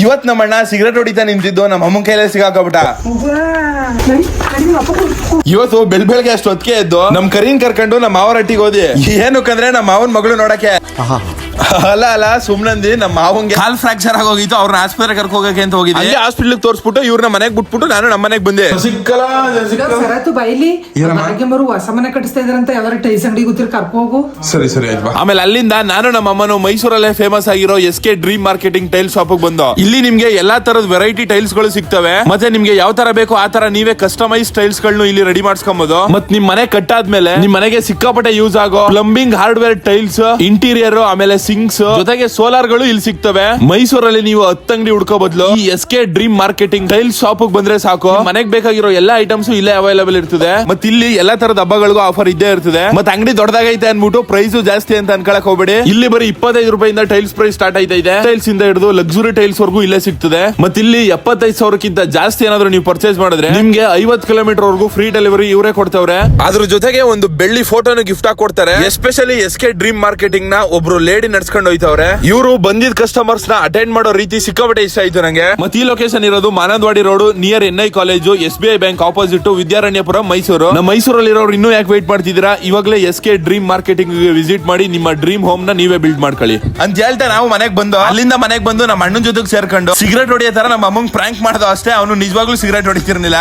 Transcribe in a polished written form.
ಇವತ್ ನಮ್ಮಣ್ಣ ಸಿಗರೇಟ್ ಹೊಡಿತಾ ನಿಂತಿದ್ದು ನಮ್ಮ ಅಮ್ಮನ ಕೈಲೇ ಸಿಗಾಕಬಿಟ್ಟ. ಇವತ್ತು ಬೆಳಗ್ಗೆ ಅಷ್ಟು ಹೊತ್ತಿಗೆ ಎದ್ದು ನಮ್ ಕರೀನ್ ಕರ್ಕೊಂಡು ನಮ್ಮ ಮಾವರ ಹಟ್ಟಿಗೆ ಹೋದಿ. ಏನಕ್ಕಂದ್ರೆ ನಮ್ಮ ಮಾವನ್ ಮಗಳು ನೋಡಕ್ಕೆ. ಅಲ್ಲ ಸುಮ್ನಂದಿ ನಮ್ಮ ಮಾವಂಗೆ ಕಾಲ್ ಫ್ರಾಕ್ಚರ್ ಆಗೋಗಿತ್ತು. ಅವ್ರನ್ನ ಆಸ್ಪತ್ರೆ ಕರ್ಕೊ ಹೋಗಕ್ಕೆ ಅಂತ ಹೋಗಿದ್ದೆ. ಅಲ್ಲಿ ಹಾಸ್ಪಿಟ್ಲ್ ತೋರಿಸ್ಬಿಟ್ಟು ಇವ್ರನ್ನ ಮನೆಗ್ ಬಿಟ್ಬಿಟ್ಟು ನಾನು ನಮ್ಮ ಮನೆಗ್ ಬಂದೆ. ಬೈಲಿ ಹೊಸ ಮನೆ ಕಟ್ಟಿಸ್ತಾ ಇದ್ರಂತ ಯಾವ್ದಾರ ಟೈಲ್ಸ್ ಅಂಗಡಿ ಗೊತ್ತಿರ ಕರ್ಕೊ ಹೋಗು. ಸರಿ ಆಮೇಲೆ ಅಲ್ಲಿಂದ ನಾನು ನಮ್ಮ ಅಮ್ಮನು ಮೈಸೂರಲ್ಲೇ ಫೇಮಸ್ ಆಗಿರೋ SK dream marketing tiles shop ಬಂದು. ಇಲ್ಲಿ ನಿಮ್ಗೆ ಎಲ್ಲಾ ತರದ ವೆರೈಟಿ ಟೈಲ್ಸ್ ಗಳು ಸಿಗ್ತವೆ. ಮತ್ತೆ ನಿಮ್ಗೆ ಯಾವ ತರ ಬೇಕೋ ಆ ತರ ನೀವೇ ಕಸ್ಟಮೈಸ್ ಟೈಲ್ಸ್ ಗಳನ್ನು ಇಲ್ಲಿ ರೆಡಿ ಮಾಡ್ಸ್ಕೊಬಹುದು. ಮತ್ ನಿಮ್ ಮನೆ ಕಟ್ಟಾದ್ಮೇಲೆ ನಿಮ್ ಮನೆಗೆ ಸಿಕ್ಕಾಪಟ್ಟೆ ಯೂಸ್ ಆಗೋ ಪ್ಲಂಬಿಂಗ್ ಹಾರ್ಡ್ವೇರ್ ಟೈಲ್ಸ್, ಇಂಟೀರಿಯರ್, ಆಮೇಲೆ ಸಿಂಕ್ಸ್ ಜೊತೆಗೆ ಸೋಲಾರ್ ಗಳು ಇಲ್ಲಿ ಸಿಗ್ತವೆ. ಮೈಸೂರಲ್ಲಿ ನೀವು 10 ಅಂಗಡಿ ಹುಡ್ಕೋ ಬದಲು ಈ SK dream marketing tiles shop ಬಂದ್ರೆ ಸಾಕು. ಮನೆಗೆ ಬೇಕಾಗಿರೋ ಎಲ್ಲಾ ಐಟಮ್ಸ್ ಇಲ್ಲೇ ಅವೈಲೇಬಲ್ ಇರ್ತದೆ. ಮತ್ತೆ ಇಲ್ಲಿ ಎಲ್ಲಾ ತರದ ಹಬ್ಬಗಳಿಗೂ ಆಫರ್ ಇದ್ದೇ ಇರ್ತದೆ. ಮತ್ತೆ ಅಂಗಡಿ ದೊಡ್ಡದಾಗೈತೆ ಅನ್ಬಿಟ್ಟು ಪ್ರೈಸ್ ಜಾಸ್ತಿ ಅಂತ ಅನ್ಕೊಳಕ್ ಹೋಗ್ಬೇಡಿ. ಇಲ್ಲಿ ಬರೀ 25 ರೂಪಾಯಿಂದ ಟೈಲ್ಸ್ ಪ್ರೈಸ್ ಸ್ಟಾರ್ಟ್ ಆಯ್ತಾ ಇದೆ. ಟೈಲ್ಸ್ ಇಂದ ಹಿಡಿದು ಲಕ್ಸುರಿ ಟೈಲ್ಸ್ ವರ್ಗೂ ಇಲ್ಲೇ ಸಿಗ್ತದೆ. ಮತ್ತೆ ಇಲ್ಲಿ 75,000ಕ್ಕಿಂತ ಜಾಸ್ತಿ ಏನಾದ್ರು ನೀವು ಪರ್ಚೇಸ್ ಮಾಡಿದ್ರೆ ನಿಮ್ಗೆ 50 ಕಿಲೋಮೀಟರ್ ವರ್ಗೂ ಫ್ರೀ ಡೆಲಿವರಿ ಇವರೇ ಕೊಡ್ತವ್ರೆ. ಅದ್ರ ಜೊತೆಗೆ ಒಂದು ಬೆಳ್ಳಿ ಫೋಟೋನು ಗಿಫ್ಟ್ ಆಗಿ ಕೊಡ್ತಾರೆ. ಎಸ್ಪೆಷಲಿ SK ಡ್ರೀಮ್ ಮಾರ್ಕೆಟಿಂಗ್ ನ ಒಬ್ರು ಲೇಡಿ ನಡ್ಸ್ಕೊಂಡು ಹೋಯ್ತವ್ರೆ. ಇವರು ಬಂದಿದ್ ಕಸ್ಟಮರ್ಸ್ ನ ಅಟೆಂಡ್ ಮಾಡೋ ರೀತಿ ಸಿಕ್ಕಾಪಟ್ಟೆ ಇಷ್ಟ ಆಯ್ತು ನಂಗೆ. ಮತ್ತೆ ಈ ಲೊಕೇಶನ್ ಇರೋದು Manandavadi road near NI college, SBI bank opposite, Vidyaranyapura, Mysuru. ನಮ್ಮ ಮೈಸೂರಲ್ಲಿ ಇರೋರು ಇನ್ನೂ ಯಾಕೆ ವೇಟ್ ಮಾಡ್ತಿದ್ದೀರಾ? ಇವಾಗಲೇ SK ಡ್ರೀಮ್ ಮಾರ್ಕೆಟಿಂಗ್ ವಿಸಿಟ್ ಮಾಡಿ ನಿಮ್ಮ ಡ್ರೀಮ್ ಹೋಮ್ ನ ನೀವೇ ಬಿಲ್ಡ್ ಮಾಡ್ಕೊಳ್ಳಿ ಅಂತ ಹೇಳ್ತಾ ನಾವು ಮನೆಗ್ ಬಂದು ಅಲ್ಲಿಂದ ಮನೆಗ್ ಬಂದು ನಮ್ಮ ಅಣ್ಣನ ಜೊತೆಗೆ ಸೇರ್ಕೊಂಡು ಸಿಗರೇಟ್ ಹೊಡಿಯೋ ತರ ನಮ್ಮ ಅಮ್ಮಂಗ್ ಪ್ರಾಂಕ್ ಮಾಡ್ದೋ ಅಷ್ಟೇ. ಅವನು ನಿಜವಾಗ್ಲೂ ಸಿಗರೇಟ್ ಹೊಡಿತಿರ್ಲಿಲ್ಲ.